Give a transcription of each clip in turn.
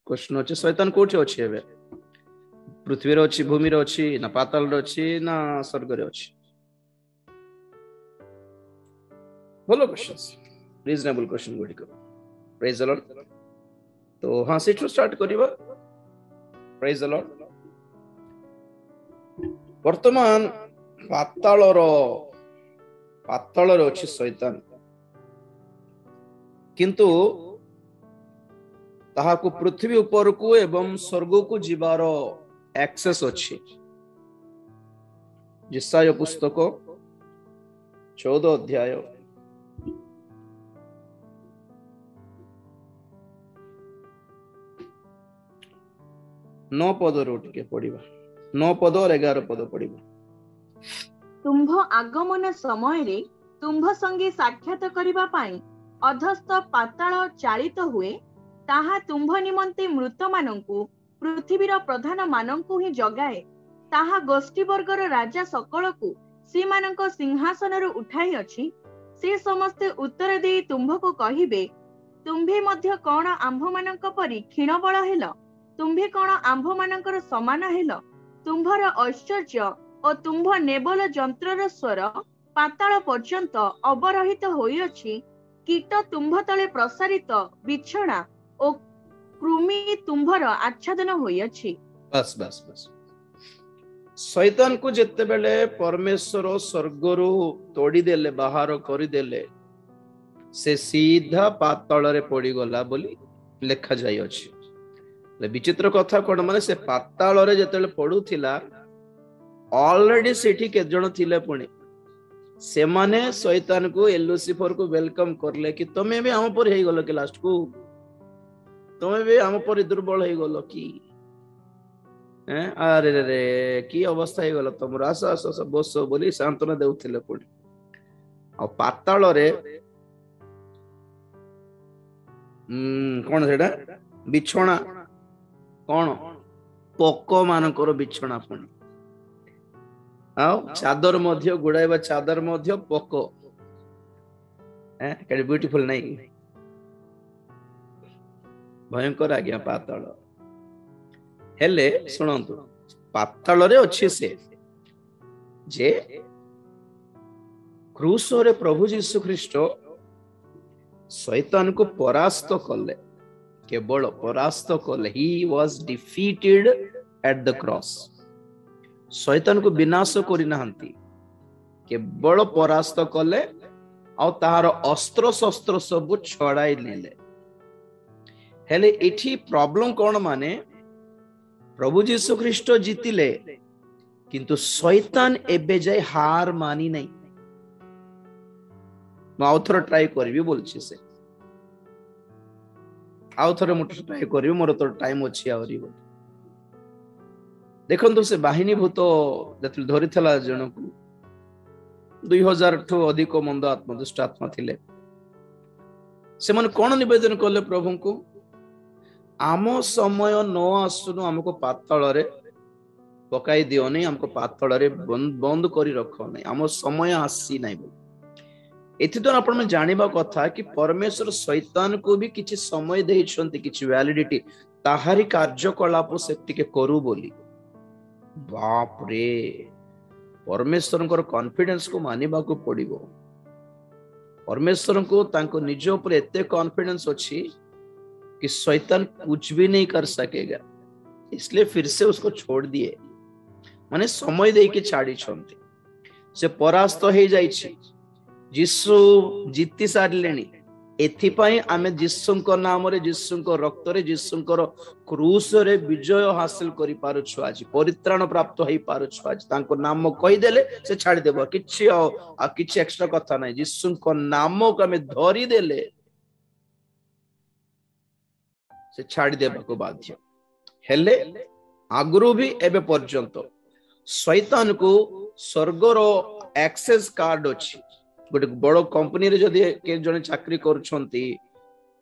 question अच्छे शैतान कोठी अछि एबे पृथ्वी रे अछि भूमि रे अछि ना पाताल रे अछि ना स्वर्ग रे अछि बोलो क्वेश्चंस रीजनेबल क्वेश्चन गुडी को प्रेज द लॉर्ड तो हां सेठु स्टार्ट करिबा प्रेज द लॉर्ड वर्तमान पाताल रे अछि शैतान किंतु ताहाकू पृथ्वी ऊपर को एवं स्वर्ग को जीवार एक्सेस अछि यशाया पुस्तक 14 अध्याय 9 पद टिके पढ़िबा 9 पद और 11 पद पढ़िबा तुम्भ आगमन समय रे तुम्भ संगे साक्षात करिबा पाई अधस्थ पाताल चालित हुए ताहा तुम्भ निमंते मृत मानंकु पृथ्वीर प्रधान मानंकु ही जगाए ताहा गोष्ठी वर्गर राजा सकलकु सी मानंक सिंहासन रु उठाई अछि से समस्ते उत्तर देई तुम्भ को कहिबे तुम्भे मध्य कोन आंभ मानंक परि क्षीण बळ हेल तुम्भे कोन आंभ मानंकर समान हेल तुम्भर ऐश्वर्य और तुम्भ नेबल जंत्रर स्वर पाताल पर्यंत अवरहित होइअछि कीट तुम्भ तले प्रसारित बिछଣା ओ कृमि तुम्भर आच्छादन होइअछि बस बस बस शैतान को जेते बेले परमेश्वर स्वर्गरु तोड़ी देले बाहर करि देले से सीधा पाताल रे पड़ी गला बोली लेखा जाय अछि विचित्र कथा कोन माने से पाताल रे जेतेले पडुथिला ऑलरेडी सेठी के जण थिले पुणी से माने शैतान को लूसीफर को वेलकम करले कि तमे भी हम पर हेई गलो कि लास्ट को तमे भी हम पर दुर्बल हेई गलो कि अरे रे रे की अवस्था हेई गलो तमरा आस बस बोली सांत्वना देउथिले पुणी आ पाताल रे कोन सेटा बिछଣା कोन पोक मानकर बिछଣା पुणी आओ चादर मध्य गुड़ाइबा चादर मध्य पोक केडे ब्यूटीफुल नहीं भयंकर आज्ञा पाताल हेले सुनंतु पाताल रे अछि से जे क्रूस रे प्रभु यीशु ख्रीष्ट शैतान को परास्त कले केवल परास्त कले he was defeated at the cross शैतान को विनाश करि नाहंती केवल परास्त कले आ ताहार अस्त्र शस्त्र सब छड़ाई नेले हेले एठी प्रॉब्लम कोन माने प्रभु यीशु ख्रीष्ट जीतिले किंतु शैतान एबे जाय हार मानी नहीं आउथर ट्राई करबी बोलछि से आउथर मुठ ट्राई करबी मोर तो टाइम अछि आवरी बोल देखंतु से बाहिनी भूत जति धरिथला जनकु 2000 ठो अधिक मंद आत्मा दुष्ट आत्मा थिले से मन कोन निवेदन करले प्रभु को आम समय न आसुनु हमको पाताल रे पकाई दियो नहीं हमको पाताल रे बंद करी रखो नहीं आम समय आसी नहीं बोल एथि तो आपण में जानिबा कथा कि परमेश्वर शैतान को भी किछि समय देइछंती किछि वैलिडिटी ताहारी कार्यकलाप से टिके करू बोली बाप रे परमेश्वर को कॉन्फिडेंस को मानिबा को पड़िबो परमेश्वर को तांको निज ऊपर एते कॉन्फिडेंस अछि कि शैतान कुछ भी नहीं कर सकेगा इसलिए फिर से उसको छोड़ दिए माने समय दे के छाड़ी छंती से परास्त हो जाइछि यीशु जीति सारलेनी एथिपाई आमे यीशुंको नाम रे यीशुंको रक्त रे यीशुंको क्रूस रे विजय हासिल करि पारु छु आज परित्राण प्राप्त होई पारु छु आज तांको नाम कहि देले से छाड़ी देबो किछि आ किछि एक्स्ट्रा कथा नै यीशुंको नाम को आमे धरि देले से छाड़ी देबा को बाध्य हेले आगुरु भी एबे पर्यंत शैतान को स्वर्ग रो एक्सेस कार्ड अछि गोटे बड़ कंपनी रे जदि के जने चाकरी करछंती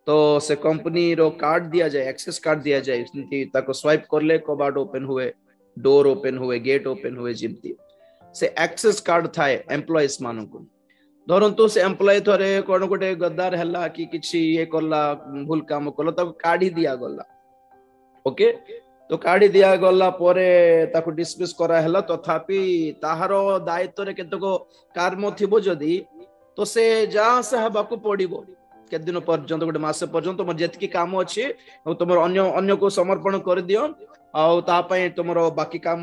तो से कंपनी रो कार्ड दिया जाए एक्सेस कार्ड दिया जाए सेंती ताको स्वाइप करले कबाड़ ओपन हुए डोर ओपन हुए गेट ओपन हुए जिमती से एक्सेस कार्ड थाए एम्प्लॉइज मानु को धरंतु से एम्प्लॉय थरे कोन गोटे गद्दार हला कि किछि ये करला भूल काम करला तब काढी दिया गला ओके तो काढ़ी दिया गला परे ताको डिसमिस करा हला तथापि ताहार दायित्व रे केतक कर्म थिबो जदी तो से जहाँ से हबाकू पड़िबो के दिन पर्यंत गोटे मास पर्यंत तुम जेतकी काम अच्छी तुम अन्य अन्य को समर्पण कर दियो तुम बाकी काम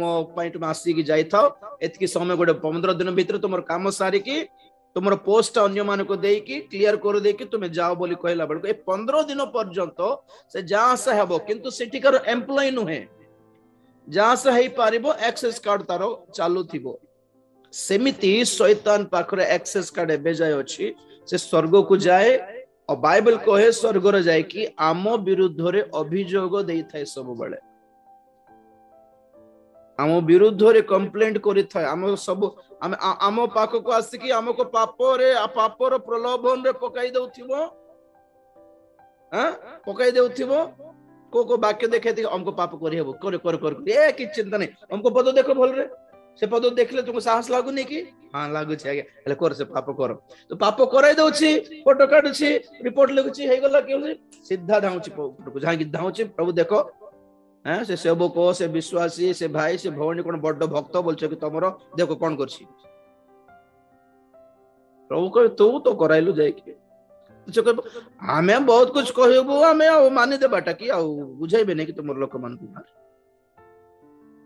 तुम आसिक जाइथाओ एतकी समय गोटे 15 दिन भीतर तुम काम सारिकी तुम पोस्ट अन्य मान को देकी क्लियर कर देकी तुम जाओ बोली कहला बेलको ए 15 दिन पर्यंत से जहाँ से हबो किंतु सेठिकार एम्प्लॉय नुहे जहाँ से हेई पारिबो एक्सेस कार्ड तारो चालू थिबो सेमिति शैतान पाखरे एक्सेस कार्ड एबे जाय अछि से स्वर्ग को जाए और बाइबल कहे स्वर्ग रे जाय कि आम विरुद्ध रे अभियोग देई थाए सब बेले आम विरुद्ध रे कंप्लेंट करि थाए आम सब आम पाख को आसिकी हमको पापर प्रलोभन रे पकाई दउथिबो पकाई दउथिबो को वाक्य देखे हमको पाप करि हेबो कर ए कि चिंता नहीं हमको पद देखो भल रे से पद देखले तुमको साहस लागुनी कि हाँ लागु छै आगे हेले कर से पाप कर तो पाप कराई दउछि फोटो काढुछि रिपोर्ट लिखुछि हे गला कि सीधा धाउछि फोटो जहां कि धाउछि प्रभु देखो हैं से सेवक से विश्वासी से भाई से भवनी कोन बड्ड भक्त बोलछो कि तमरो देखो कोन करछि प्रभु कहे तू तो कराइलु जाय कि हमें बहुत कुछ कहबो हमें मानि देबाटा कि आ बुझाइबे नै कि तुमर लोक मान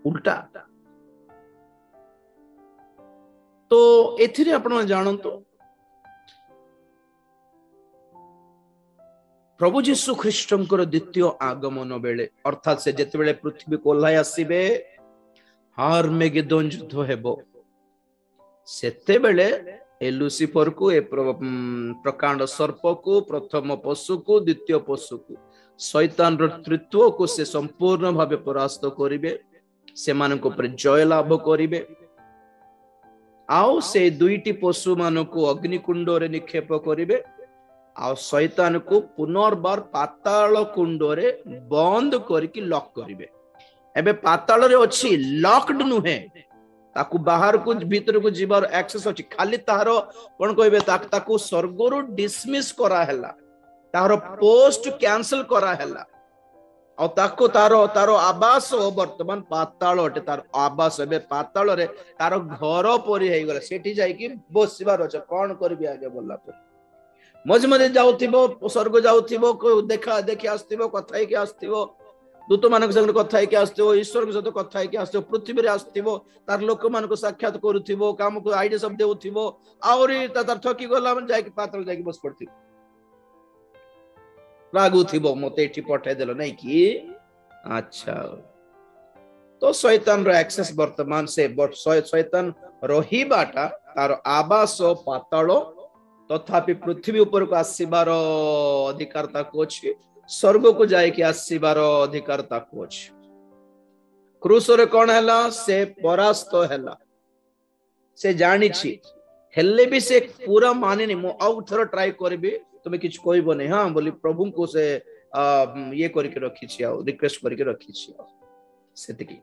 उल्टा तो एथिरे आपण जानंतो प्रभु जीशु ख्रीष्टंकर द्वितीय आगमन बेले अर्थात से जेते बेले पृथ्वी को ओल्हाय आसीबे हार्मेगेदोन युद्ध हेबो सेते बेले ए लुसिफर को ए प्रकांड सर्प को प्रथम पशु को द्वितीय पशु को शैतान तृत्व को से संपूर्ण भावे परास्त करिवे से मानको पर जय लाभ करिवे आउ से दुईटी पशु मान को अग्निकुंड रे निक्षेप करिवे आ शैतान को पुनर्बार पाताल कुंड रे बंद करके लॉक करिवे एबे पाताल रे अछि लॉक्ड नुहे ताकू बाहर को भीतर को जीवार एक्सेस अछि खाली तारो कोन कहबे ताकू स्वर्गरु डिसमिस करा हैला तारो पोस्ट कैंसिल करा हैला और ताको तारो आवास वर्तमान पाताल अटे तार आवास एबे पाताल रे तारो घर परि हे गेला सेठी जाई कि बसिबार अछि कोन करबी आगे बोलला पर मज मजे जाउथिबो स्वर्ग जाउथिबो देखा देखि आस्थिबो कथाई के आस्थिबो दूत मानक संग कथाई के आस्थिबो ईश्वर के सहित कथाई के आस्थिबो पृथ्वी रे आस्थिबो तार लोक मान को साक्षात करूथिबो काम को आईडिया सब देउथिबो आउरी तार थकी गला मन जाई कि पाताल जाई कि बस पड़थिबो लागू थिबो मते एठी पठाई देलो नै कि अच्छा तो शैतान रो एक्सेस वर्तमान से शैतान रहिबाटा तार आवास पाताल तथापि पृथ्वी ऊपर को आसीबार अधिकार ताको अछि स्वर्ग को जाय कि आसीबार अधिकार ताको अछि क्रूस रे कोन हैला से परास्त हैला से जानि छी हेले भी से पूरा माने नि मो आउ थरो ट्राई करबी तुम किछ कहबो नै हां बोली प्रभु को से ये करके रखी छी आ रिक्वेस्ट करके रखी छी सेतिकी